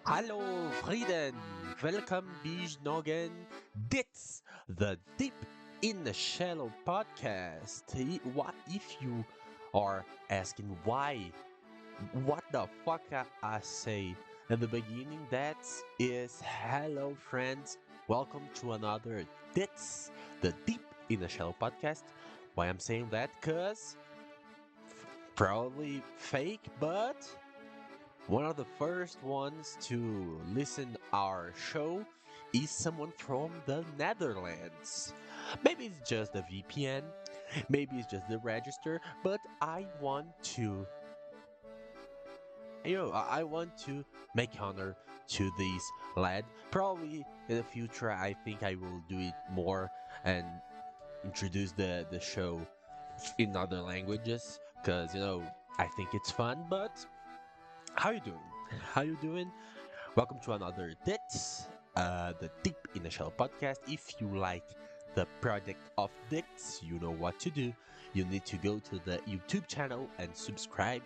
Hallo Frieden, welcome bij nog een DITS, the Deep in the Shallow podcast. What if you are asking why? What the fuck I say at the beginning? That is hello friends, welcome to another DITS, the Deep in the Shallow podcast. Why I'm saying that? Cause probably fake, but one of the first ones to listen our show is someone from the Netherlands. Maybe it's just the VPN, maybe it's just the register, but I want to I want to make honor to this lad. Probably in the future I think I will do it more and introduce the show in other languages because I think it's fun, but how you doing? How you doing? Welcome to another DITS, the Deep in the Shell podcast. If you like the project of DITS, you know what to do. You need to go to the YouTube channel and subscribe,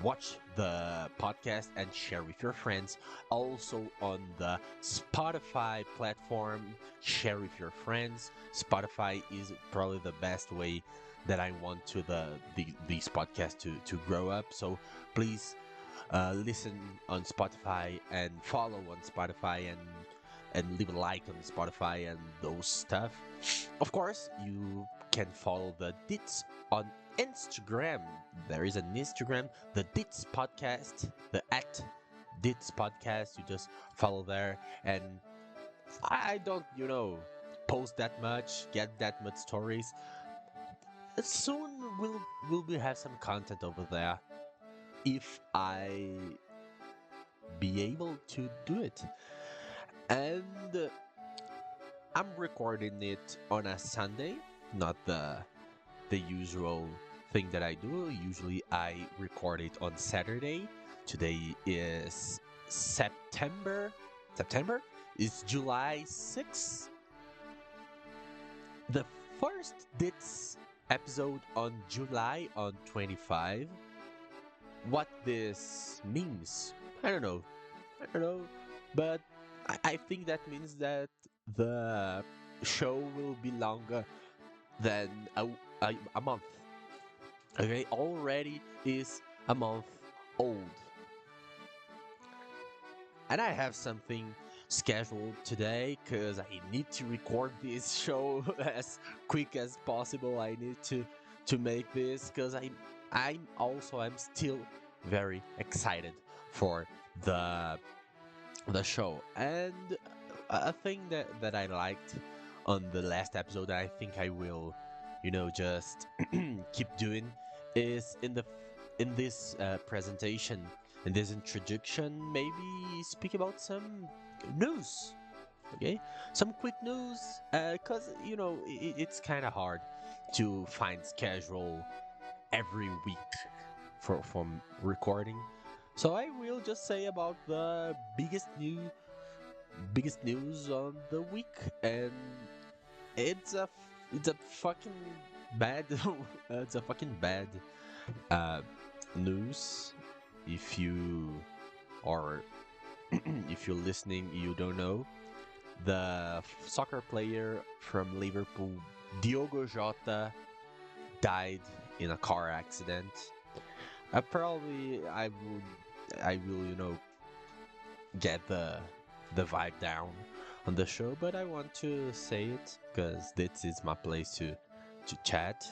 watch the podcast, and share with your friends. Also on the Spotify platform, share with your friends. Spotify is probably the best way that I want to this podcast to grow up. So please listen on Spotify and follow on Spotify and leave a like on Spotify and those stuff. Of course, you can follow the DITS on Instagram. There is an Instagram, the DITS podcast, the at DITS podcast. You just follow there, and I don't, post that much, get that much stories. Soon we'll be have some content over there if I be able to do it. And I'm recording it on a Sunday, not the usual thing that I do. Usually I record it on Saturday. Today is September. September is July 6th. The first DITS episode on July on 25. What this means, I don't know. But I think that means that the show will be longer than a month. Okay, already is a month old. And I have something scheduled today because I need to record this show as quick as possible. I need to make this because I'm still very excited for the show. And a thing that I liked on the last episode that I think I will, just keep doing is in this presentation, in this introduction, maybe speak about some news. Okay, some quick news, because it's kind of hard to find schedule every week from recording. So I will just say about the biggest news on the week, and it's a fucking bad it's a fucking bad uh, news. If you are if you're listening, you don't know. The soccer player from Liverpool, Diogo Jota, died in a car accident. Probably I will, get the vibe down on the show, but I want to say it because this is my place to chat.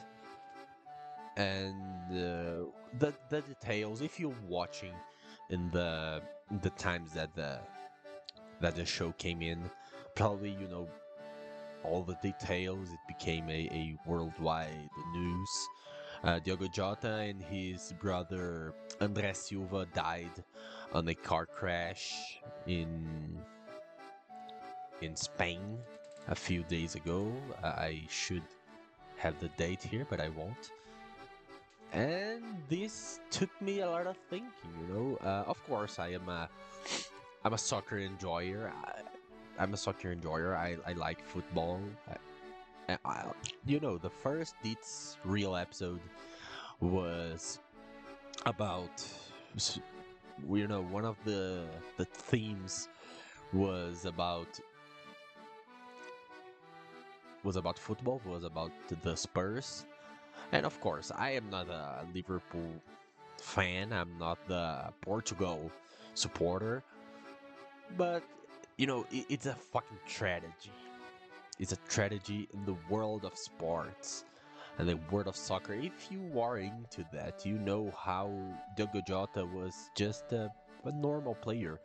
And the details, if you're watching in the times that the show came in, probably all the details. It became a worldwide news. Diogo Jota and his brother André Silva died on a car crash in Spain a few days ago. I should have the date here, but I won't. And this took me a lot of thinking. Of course, I'm a soccer enjoyer. I'm a soccer enjoyer. I like football. The first DITS real episode was about, s- one of the themes was about football, was about the Spurs, and of course, I am not a Liverpool fan. I'm not the Portugal supporter, but it's a fucking tragedy. It's a tragedy in the world of sports and the world of soccer. If you are into that, you know how Diogo Jota was just a normal player,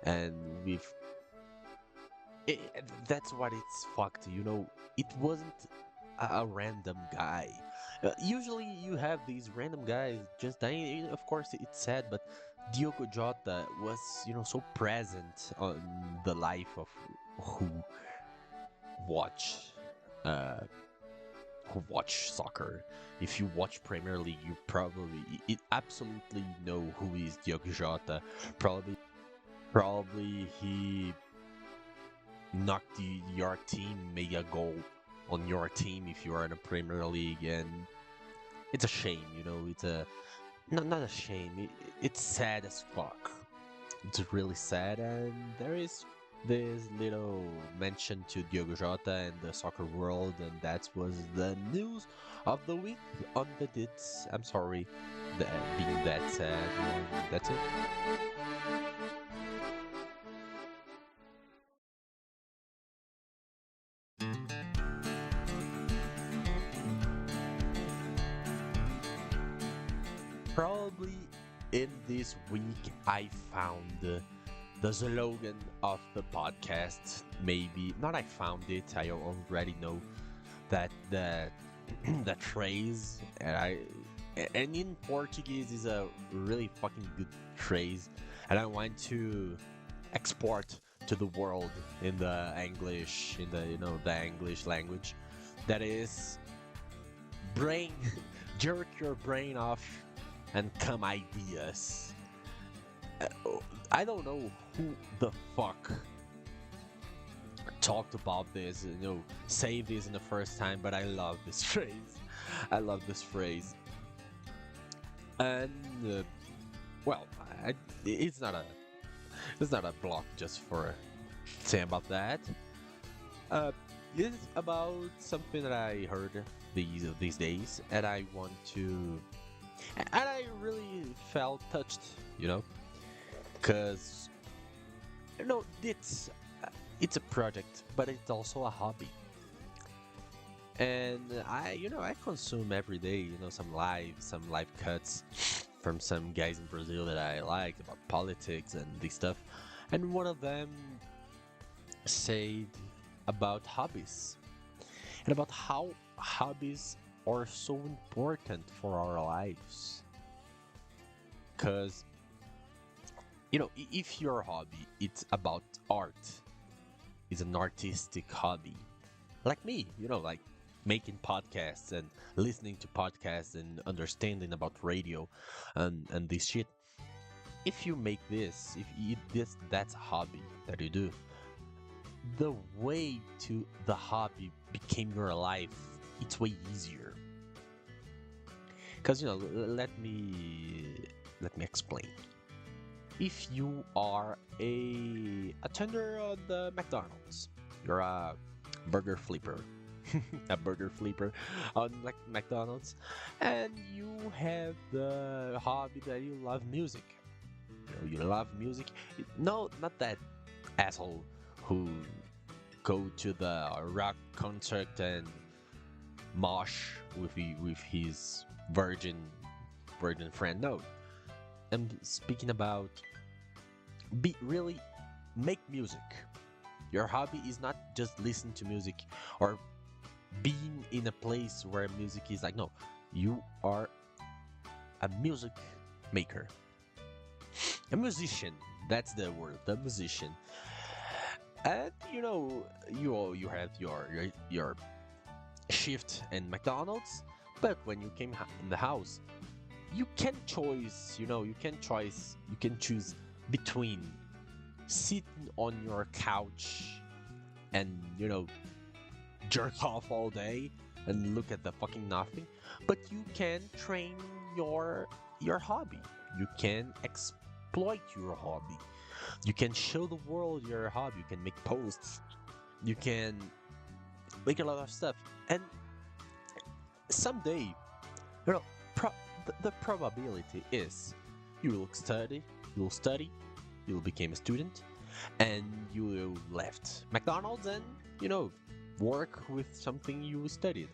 and we've it, that's what it's fucked. It wasn't a random guy. Usually, you have these random guys just dying. Of course, it's sad, but Diogo Jota was, so present on the life of who watch uh, who watch soccer. If you watch Premier League, you absolutely know who is Diogo Jota. Probably he knocked your team, made a goal on your team if you are in a Premier League, and it's a shame. It's a not a shame. It's sad as fuck. It's really sad, and there is this little mention to Diogo Jota and the soccer world, and that was the news of the week on the DITS. I'm sorry that being that sad, and that's it. Probably in this week, I found the slogan of the podcast. Maybe not. I found it. I already know that that phrase, and in Portuguese is a really fucking good phrase, and I want to export to the world in the English, in the English language. That is brain, jerk your brain off and come ideas. I don't know who the fuck talked about this, say this in the first time, but I love this phrase. I love this phrase. And well, it's not a block just for saying about that. Uh, it's about something that I heard these days, and I want to, and I really felt touched, because it's a project, but it's also a hobby. And I consume every day, some live cuts from some guys in Brazil that I like about politics and this stuff. And one of them said about hobbies and about how hobbies are so important for our lives. Because, if your hobby it's about art, it's an artistic hobby, like me, like making podcasts and listening to podcasts and understanding about radio and this shit. If you make this, if you, this that's a hobby that you do, the way to the hobby became your life, it's way easier. Because let me explain. If you are a attender on the McDonald's, you're a burger flipper, a burger flipper on like McDonald's, and you have the hobby that you love music. You love music. No, not that asshole who go to the rock concert and mosh with his virgin friend. No, I'm speaking about really make music. Your hobby is not just listen to music or being in a place where music is like, no, you are a music maker, a musician. That's the word, the musician. And you have your shift in McDonald's, but when you came in the house, you can choose between sitting on your couch and jerk off all day and look at the fucking nothing, but you can train your hobby. You can exploit your hobby. You can show the world your hobby. You can make posts. You can make a lot of stuff. And someday, you know, the probability is you will study, you will study, you will become a student, and you will left McDonald's and work with something you studied.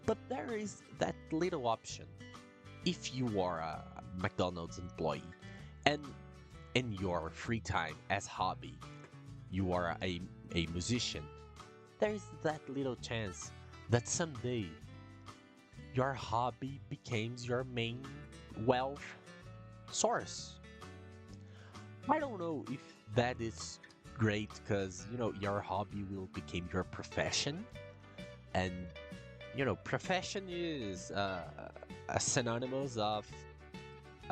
But there is that little option. If you are a McDonald's employee and in your free time as hobby you are a musician, there is that little chance that someday your hobby becomes your main wealth source. I don't know if that is great because your hobby will become your profession, and profession is a synonymous of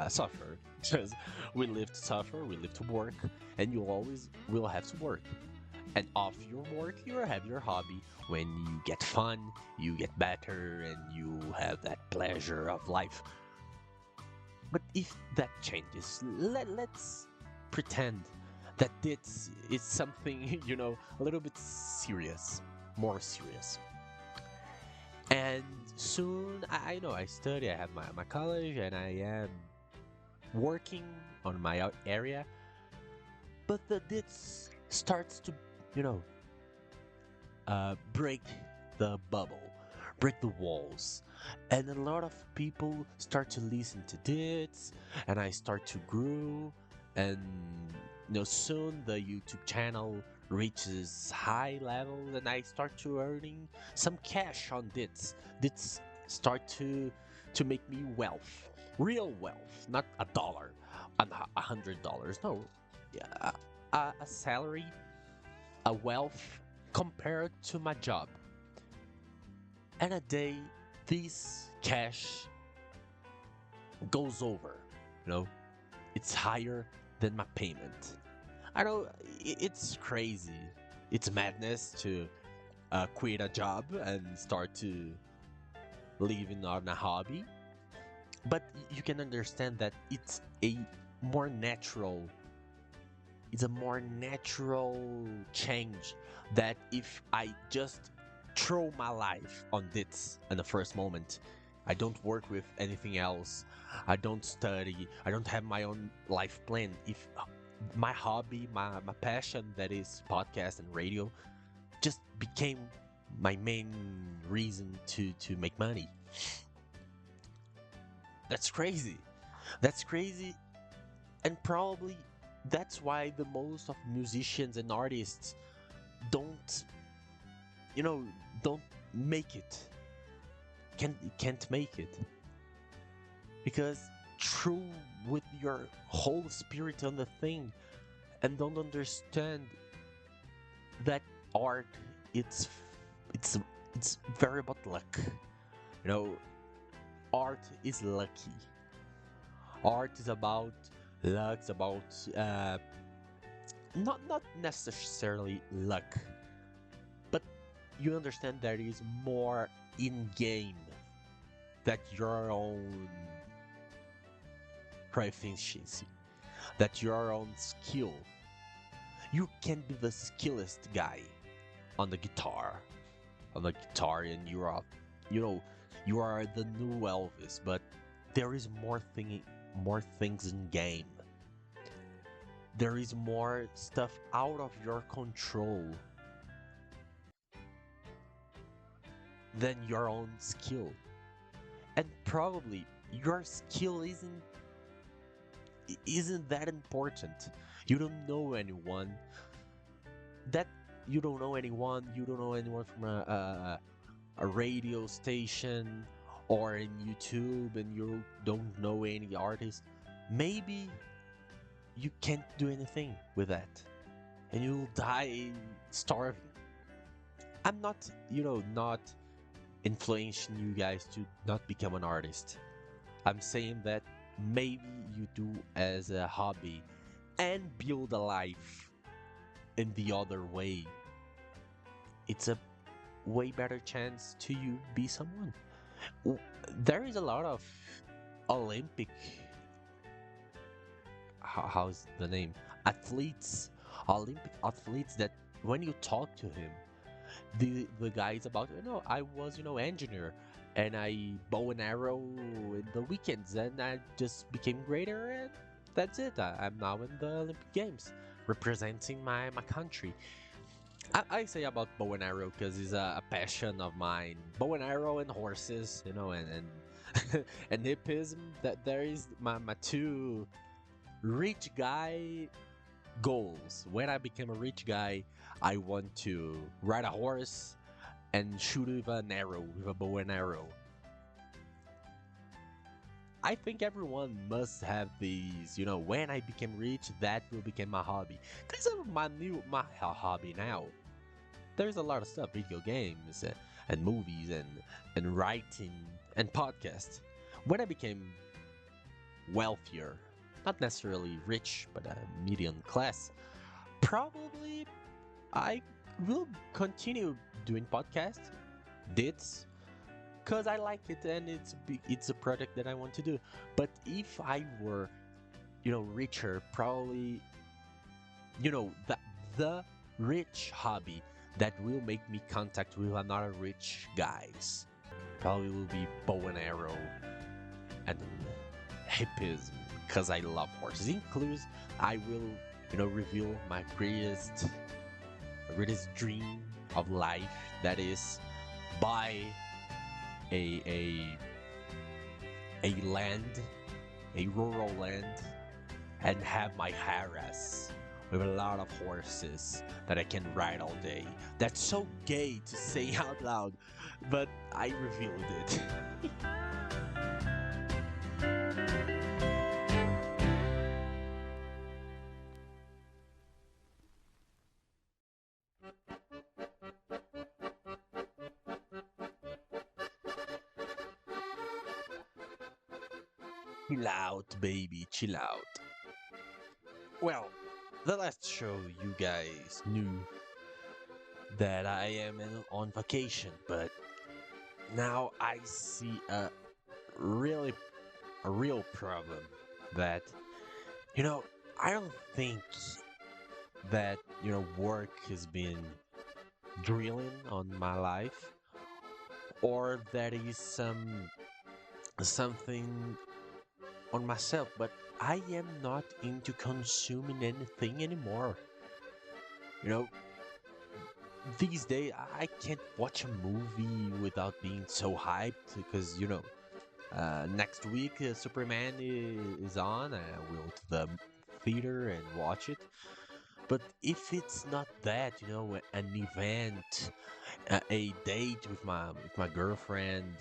suffer because we live to suffer, we live to work, and you always will have to work. And off your work, you have your hobby. When you get fun, you get better, and you have that pleasure of life. But if that changes, let's pretend that it's something, a little bit serious, more serious. And soon, I know I study, I have my college, and I am working on my area. But the DITS starts to, break the bubble, break the walls. And a lot of people start to listen to DITS, and I start to grow. And soon the YouTube channel reaches high levels, and I start to earning some cash on DITS. DITS start to make me wealth, real wealth, not $1, $100. No, a salary, a wealth compared to my job. And a day, this cash goes over. It's higher than my payment. I know it's crazy. It's madness to quit a job and start to living on a hobby. But you can understand that it's a more natural change that if I just throw my life on DITS in the first moment. I don't work with anything else. I don't study. I don't have my own life plan. If my hobby, my passion, that is podcast and radio, just became my main reason to make money. That's crazy. That's crazy. And probably that's why the most of musicians and artists don't make it. Can't make it. Because true with your whole spirit on the thing and don't understand that art it's very about luck. Art is lucky. Art is about luck, it's about not necessarily luck, but you understand there is more in game that your own proficiency, that your own skill. You can be the skillest guy on the guitar, and you are the new Elvis, but there is more things in game. There is more stuff out of your control than your own skill. And probably your skill isn't that important. You don't know anyone from a radio station or in YouTube, and you don't know any artist. Maybe you can't do anything with that, and you'll die starving. I'm not influencing you guys to not become an artist. I'm saying that maybe you do as a hobby and build a life in the other way. It's a way better chance to you be someone. W- There is a lot of Olympic, how's the name? Athletes, Olympic athletes that when you talk to him, the guy is about, I was, engineer, and I bow and arrow in the weekends, and I just became greater, and that's it. I'm now in the Olympic Games, representing my country. I say about bow and arrow because it's a passion of mine. Bow and arrow and horses, and and hippism. That there is my two rich guy goals. When I became a rich guy, I want to ride a horse and shoot with an arrow, with a bow and arrow. I think everyone must have these, when I became rich, that will become my hobby. This is my hobby now. There's a lot of stuff, video games and movies and writing and podcasts. When I became wealthier, not necessarily rich, but medium class, probably I will continue doing podcasts, DITS, because I like it and it's a project that I want to do. But if I were, richer, probably, the rich hobby that will make me contact with another rich guys probably will be bow and arrow and hippism, because I love horses. Includes I will, reveal my greatest dream of life, that is buy a land, a rural land, and have my harem with a lot of horses that I can ride all day. That's so gay to say out loud, but I revealed it. Chill out, baby, chill out. Well, the last show you guys knew that I am on vacation, but now I see a real problem that, I don't think that, work has been drilling on my life, or that is something on myself, but I am not into consuming anything anymore. You know, these days I can't watch a movie without being so hyped because, next week Superman is on. I will to the theater and watch it. But if it's not that, an event, a date with my girlfriend,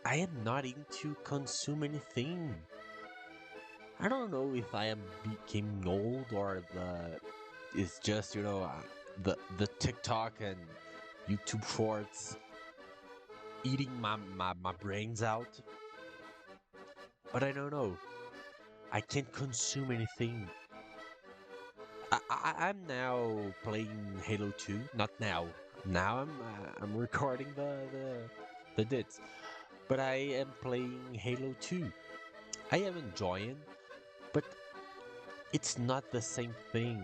I am not into consume anything. I don't know if I am becoming old or it's just the TikTok and YouTube shorts eating my brains out. But I don't know. I can't consume anything. I'm now playing Halo 2. Not now. Now I'm recording the DITS. But I am playing Halo 2. I am enjoying, but it's not the same thing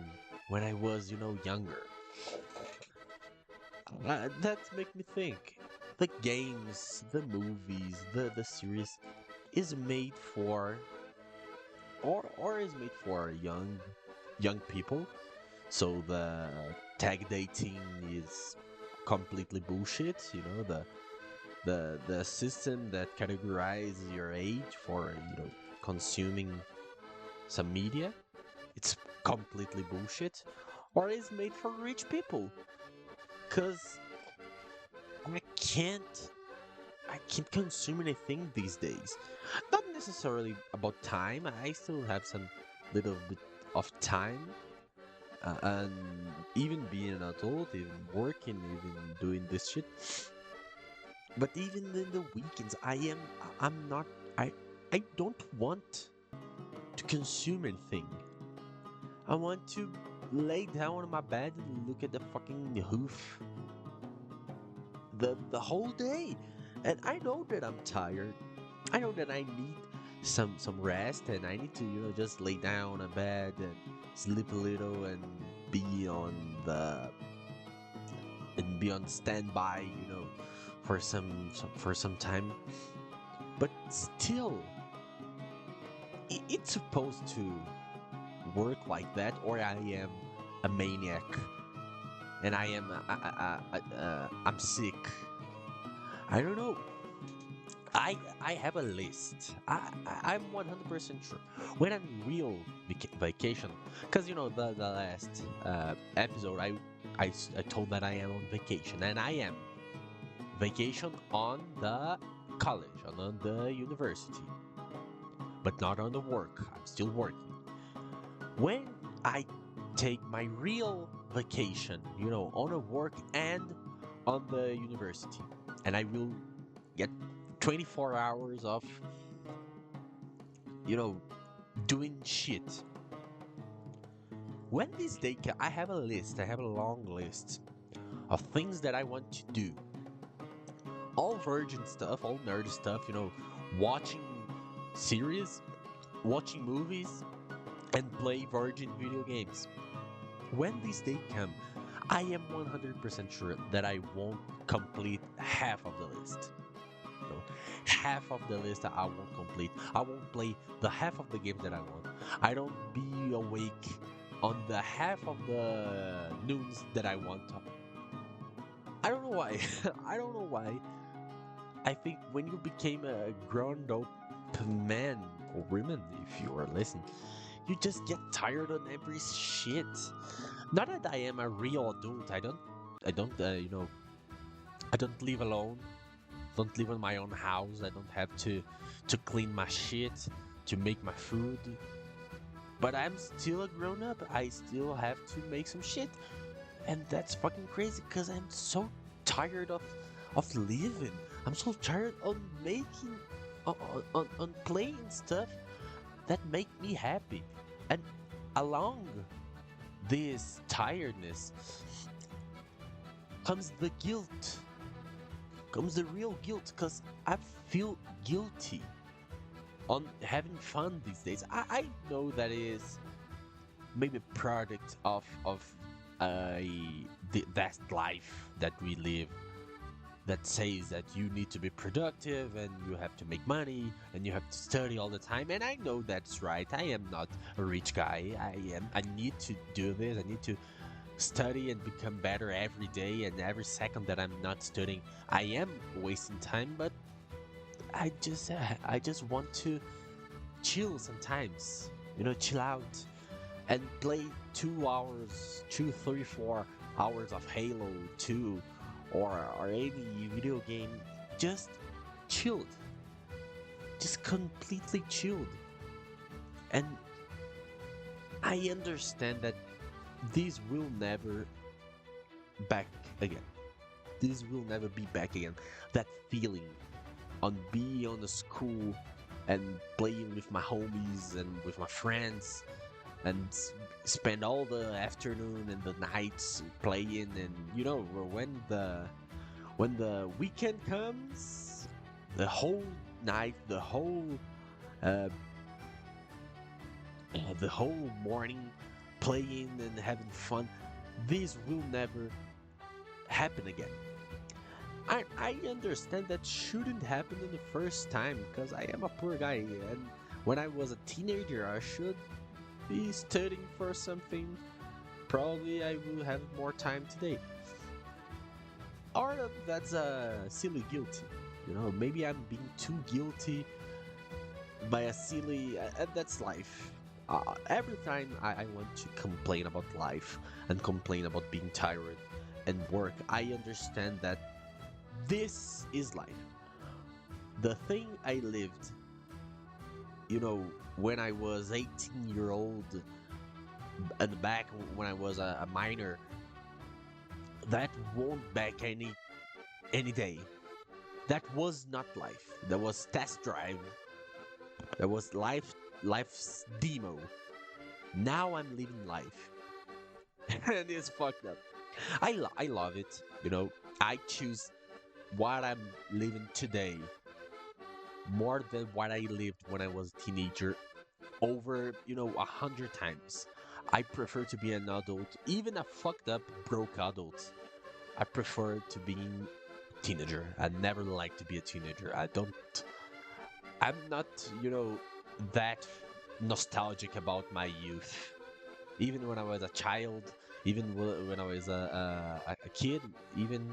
when I was, younger. That make me think. The games, the movies, the series is made for, or is made for young people. So the tag dating is completely bullshit. The system that categorizes your age for consuming some media, it's completely bullshit. Or is made for rich people, cause I can't consume anything these days. Not necessarily about time. I still have some little bit of time, and even being an adult, even working, even doing this shit. But even in the weekends, I'm not. I don't want to consume anything. I want to lay down on my bed and look at the fucking hoof the whole day. And I know that I'm tired. I know that I need some rest, and I need to, just lay down on bed and sleep a little and be on the be on standby, for for some time. But still, it's supposed to work like that, or I am a maniac, and I'm sick. I don't know. I have a list. I'm 100% sure when I'm real vacation, because the last episode I told that I am on vacation, and I am vacation on the college, on the university, but not on the work. I'm still working. When I take my real vacation, on a work and on the university, and I will get 24 hours of, doing shit. When this day I have a list, I have a long list of things that I want to do. All virgin stuff, all nerd stuff, watching series, watching movies, and play virgin video games. When this day come, I am 100% sure that I won't complete half of the list. Half of the list I won't complete. I won't play the half of the games that I want. I don't be awake on the half of the noons that I want. I don't know why. I don't know why. I think when you became a grown-up man or woman, if you are listening, you just get tired on every shit. Not that I am a real adult. I don't, I don't live alone. Don't live in my own house. I don't have to clean my shit, to make my food. But I'm still a grown up. I still have to make some shit. And that's fucking crazy because I'm so tired of living. I'm so tired on making on playing stuff that make me happy. And along this tiredness comes the guilt. Comes the real guilt, because I feel guilty on having fun these days. I know that is maybe a product of that life that we live, that says that you need to be productive and you have to make money and you have to study all the time. And I know that's right. I am not a rich guy. I need to do this. I need to study and become better every day, and every second that I'm not studying I am wasting time. But I just want to chill sometimes, chill out and play 2 hours, 2, 3, 4 hours of Halo 2 or any video game. Just chilled, just completely chilled. And I understand that this will never back again. This will never be back again. That feeling on being on the school and playing with my homies and with my friends and spend all the afternoon and the nights playing. And when the weekend comes, the whole night, the whole morning playing and having fun. This will never happen again. I understand that shouldn't happen in the first time, because I am a poor guy, and when I was a teenager I should be studying for something. Probably I will have more time today. Or that's a silly guilty. Maybe I'm being too guilty by a silly, and that's life. Every time I want to complain about life and complain about being tired and work, I understand that this is life. The thing I lived, when I was 18-year-old, and back when I was a minor, that won't back any day. That was not life. That was test drive. That was life's demo. Now I'm living life. And it's fucked up. I love it. I choose what I'm living today more than what I lived when I was a teenager over, 100 times. I prefer to be an adult, even a fucked up, broke adult. I prefer to being a teenager. I never liked to be a teenager. I'm not, that nostalgic about my youth. Even when I was a child, even when I was a kid, even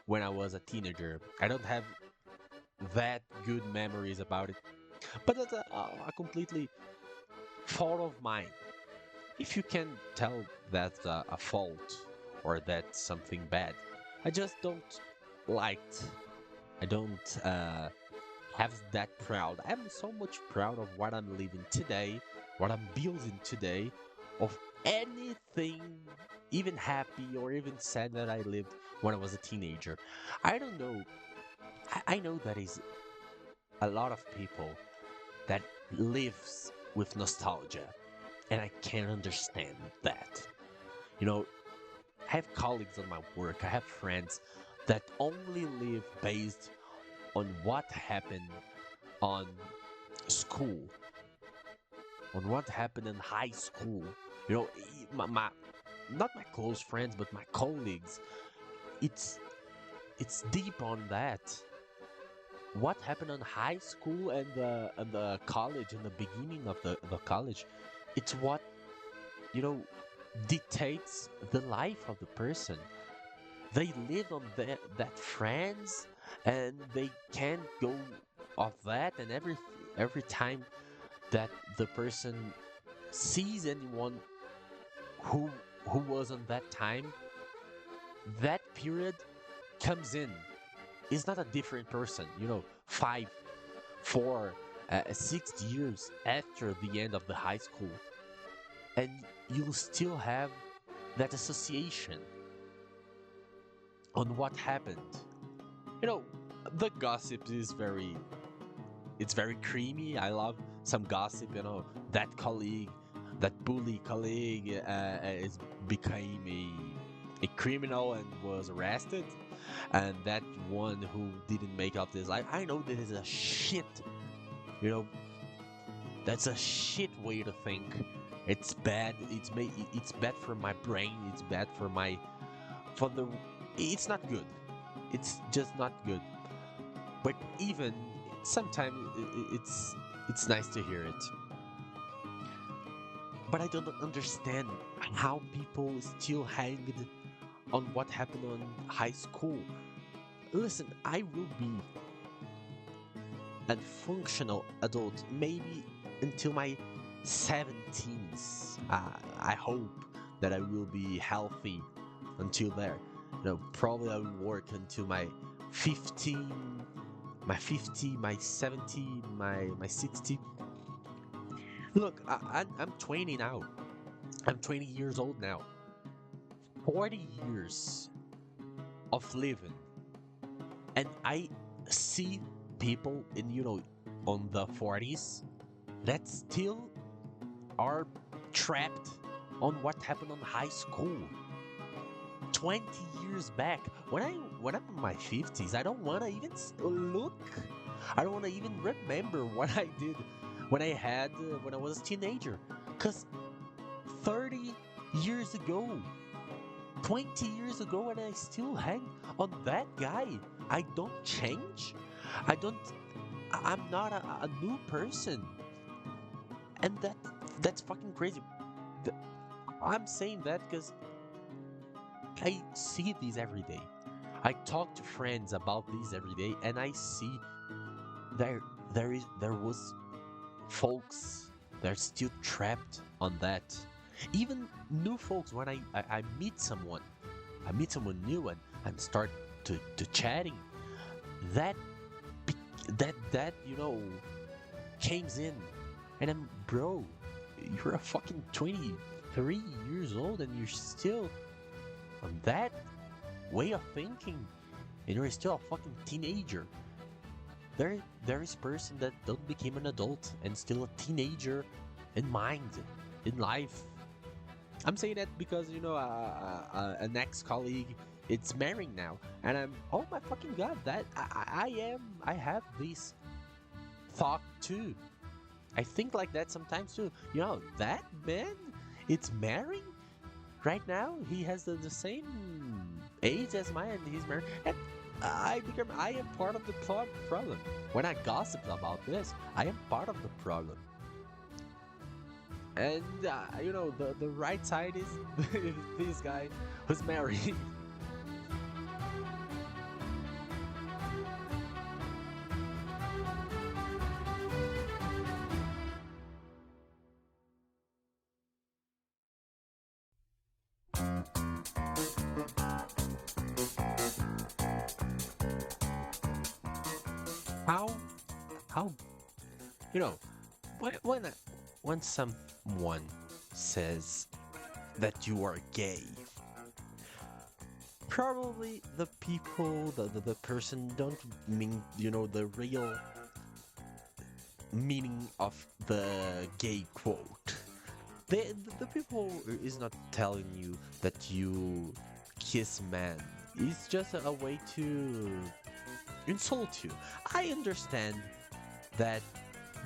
when I was a teenager, I don't have that good memories about it. But that's a completely fault of mine. If you can tell that's a fault or that's something bad, I just don't like. I don't have that proud. I'm so much proud of what I'm living today, what I'm building today, of anything, even happy or even sad that I lived when I was a teenager. I don't know. I know that is a lot of people that lives with nostalgia, and I can't understand that. You know, I have colleagues on my work, I have friends that only live based on what happened on school, on what happened in high school. My not my close friends, but my colleagues. It's it's deep on that. What happened in high school and the college, in the beginning of the college, it's what you know dictates the life of the person. They live on that friends, and they can't go off that. And every time that the person sees anyone who who was on that time, that period comes in. It's not a different person. 5, 4, 6 years after the end of the high school, and you'll still have that association on what happened. You know, the gossip is it's very creamy. I love some gossip. That colleague, that bully colleague, is became a criminal and was arrested, and that one who didn't make up this life. I know this is a shit. You know, that's a shit way to think. It's bad. It's bad for my brain. It's bad for for the. It's not good. It's just not good. But even sometimes it's nice to hear it. But I don't understand how people still hang on what happened on high school. Listen, I will be a functional adult maybe until my 17s. I hope that I will be healthy until there. Probably I will work until my 15, my 50, my 70, my 60. Look, I'm 20 now. I'm 20 years old now. 40 years of living, and I see people on the 40s that still are trapped on what happened on high school 20 years back. When I'm in my 50s, I don't want to even look. I don't want to even remember what I did when I was a teenager. Cause 30 years ago, 20 years ago, and I still hang on that guy. I don't change. I don't. I'm not a new person, and that's fucking crazy. I'm saying that because I see these every day. I talk to friends about these every day, and I see there was folks that are still trapped on that. Even new folks, when I meet someone, new and start to chatting, that comes in, and I'm, bro, you're a fucking 23 years old and you're still on that way of thinking, and you're still a fucking teenager. There is person that don't become an adult and still a teenager in mind, in life. I'm saying that because an ex-colleague it's marrying now, and I'm, oh my fucking god, that I have this thought too. I think like that sometimes too. You know, that man, it's marrying right now. He has the same age as mine, and he's married. And I am part of the problem. When I gossip about this, I am part of the problem. And you know, the right side is this guy who's married. how how you know, when someone says that you are gay, probably the people, the person don't mean, you know, the real meaning of the gay quote. The people is not telling you that you kiss man. It's just a way to insult you. I understand that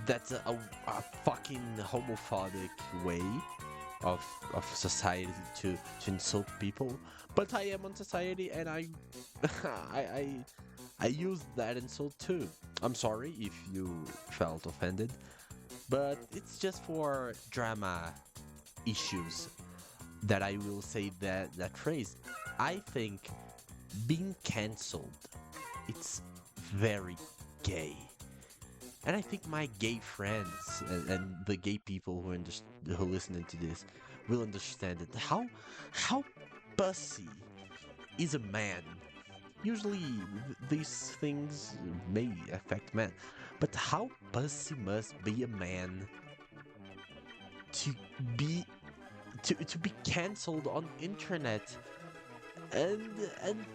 that's a fucking homophobic way of society to insult people. But I am on society, and I I I use that insult too. I'm sorry if you felt offended, but it's just for drama issues that I will say that phrase. I think being cancelled, it's very gay. And I think my gay friends and the gay people who listening to this will understand it. How pussy is a man? Usually these things may affect men, but how pussy must be a man to be to be cancelled on internet and and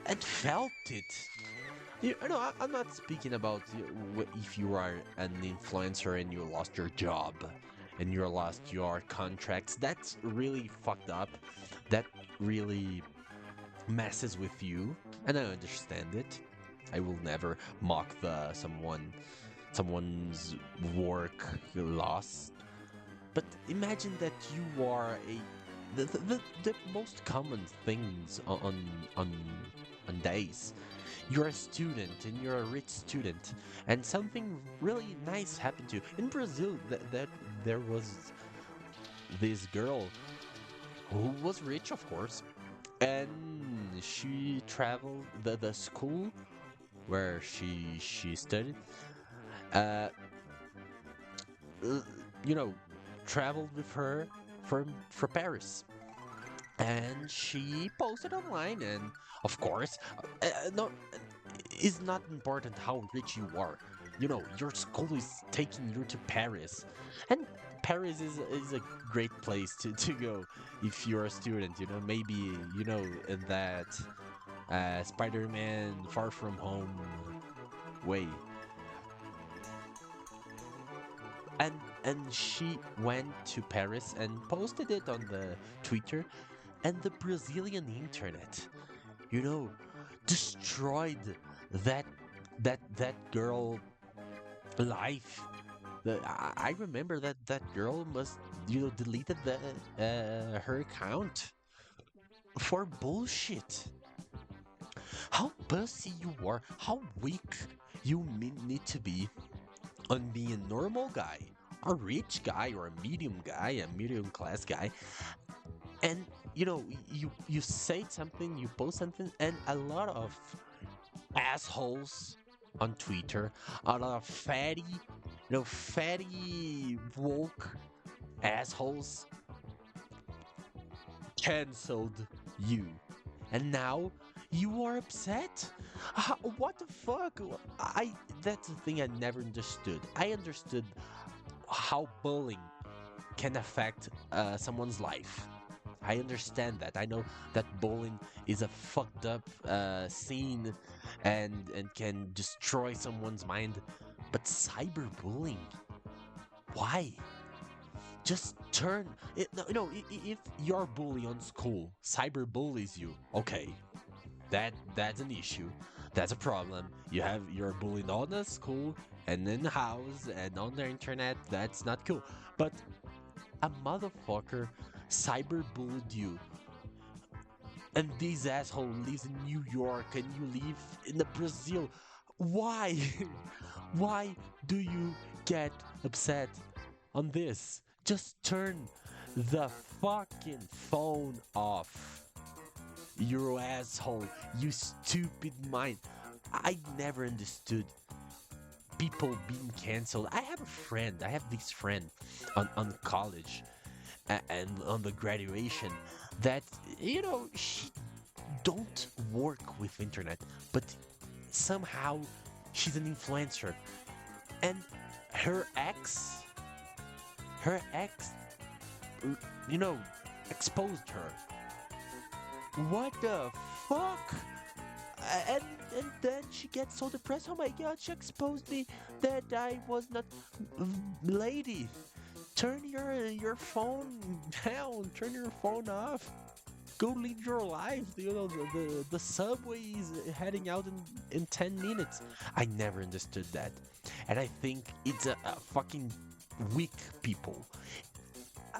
and felt it. You know, I'm not speaking about if you are an influencer and you lost your job and you lost your contracts. That's really fucked up. That really messes with you, and I understand it. I will never mock someone's work loss. But imagine that you are the most common things on days. You're a student and you're a rich student, and something really nice happened to you. In Brazil, that there was this girl who was rich, of course, and she traveled the school where she studied. Uh, you know, traveled with her for Paris, and she posted online, and of course, no, it's not important how rich you are. You know, your school is taking you to Paris, and Paris is a great place to go if you're a student. You know, maybe, you know, in that Spider-Man Far From Home way. And she went to Paris and posted it on the Twitter, and the Brazilian internet, you know, destroyed that that girl life. I remember that girl must, you know, deleted her account for bullshit. How pussy you are, how weak you need to be on being a normal guy, a rich guy, or a medium guy, a medium class guy, and you know, you say something, you post something, and a lot of assholes on Twitter, a lot of fatty, you know, fatty woke assholes canceled you, and now you are upset. What the fuck? That's the thing I never understood. I understood how bullying can affect someone's life. I understand that. I know that bullying is a fucked up scene and can destroy someone's mind. But cyberbullying, why? Just turn it. No, if your bully on school cyberbullies you, okay. that's an issue. That's a problem. You're bullied on the school and in the house and on the internet. That's not cool. But a motherfucker cyberbullied you, and this asshole lives in New York and you live in the Brazil. Why? Why do you get upset on this? Just turn the fucking phone off. You asshole, you stupid mind. I never understood people being canceled. I have this friend on college and on the graduation that, she don't work with internet, but somehow she's an influencer. And her ex, her ex, you know, exposed her. What the fuck? And and then she gets so depressed. Oh my god, she exposed me that I was not lady. Turn your phone down. Turn your phone off. Go live your life. The subway is heading out in 10 minutes. I never understood that. And I think it's a fucking weak people.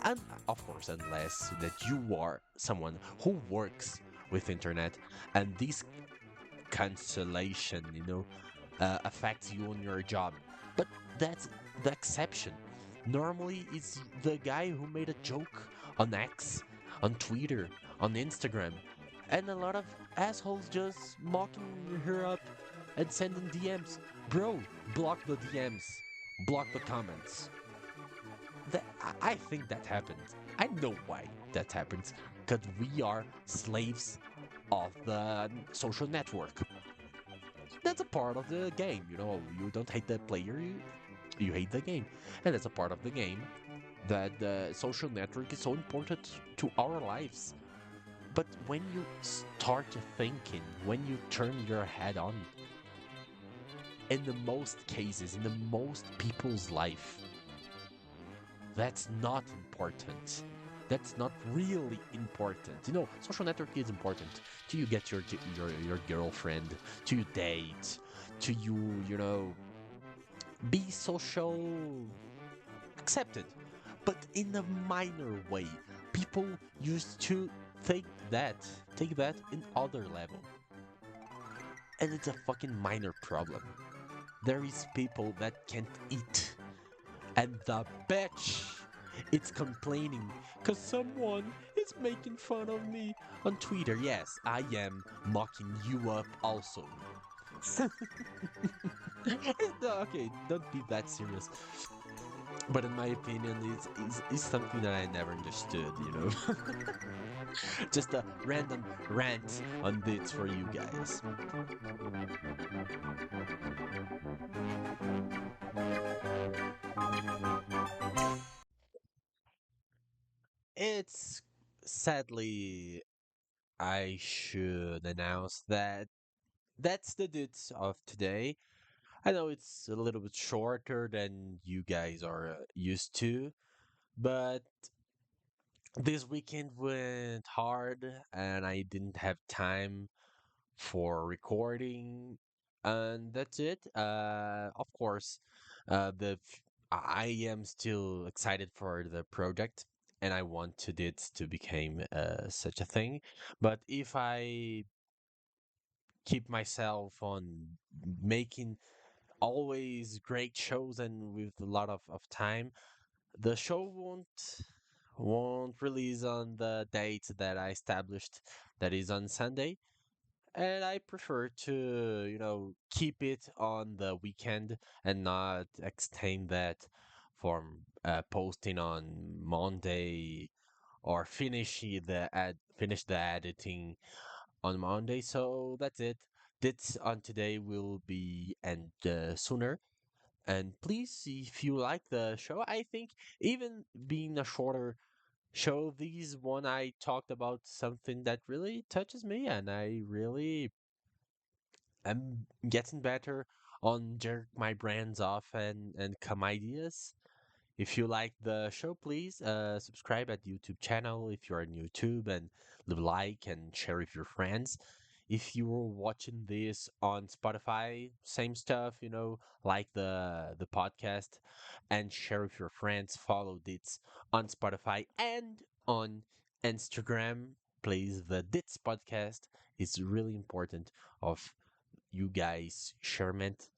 And of course, unless that you are someone who works with internet and this cancellation, affects you on your job. But that's the exception. Normally, it's the guy who made a joke on X, on Twitter, on Instagram, and a lot of assholes just mocking her up and sending DMs. Bro, block the DMs, block the comments. I think that happens. I know why that happens. Because we are slaves of the social network. That's a part of the game. You don't hate the player, you hate the game. And that's a part of the game that the social network is so important to our lives. But when you start thinking, when you turn your head on, in the most cases, in the most people's life, that's not important. That's not really important. Social network is important. Do you get your girlfriend? To you date? To be social accepted? But in a minor way. People used to take that in other level. And it's a fucking minor problem. There is people that can't eat. And the bitch it's complaining because someone is making fun of me on Twitter. Yes, I am mocking you up also. Okay, don't be that serious. But in my opinion, it's something that I never understood. Just a random rant on DITS for you guys. It's sadly, I should announce that that's the DITS of today. I know it's a little bit shorter than you guys are used to, but this weekend went hard and I didn't have time for recording, and that's it. Of course, I am still excited for the project, and I wanted it to become such a thing. But if I keep myself on making always great shows and with a lot of time, the show won't release on the date that I established, that is on Sunday. And I prefer to, keep it on the weekend and not extend that from posting on Monday or finish the editing on Monday. So that's it. This on today will be end sooner. And please, if you like the show, I think even being a shorter show, these one I talked about something that really touches me, and I really am getting better on jerk my brands off and come ideas. If you like the show, please subscribe at YouTube channel if you're on YouTube and leave a like and share with your friends. If you were watching this on Spotify, same stuff, like the podcast, and share with your friends. Follow DITS on Spotify and on Instagram. Please, the DITS podcast is really important of you guys sharement.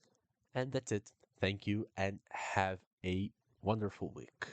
And that's it. Thank you and have a wonderful week.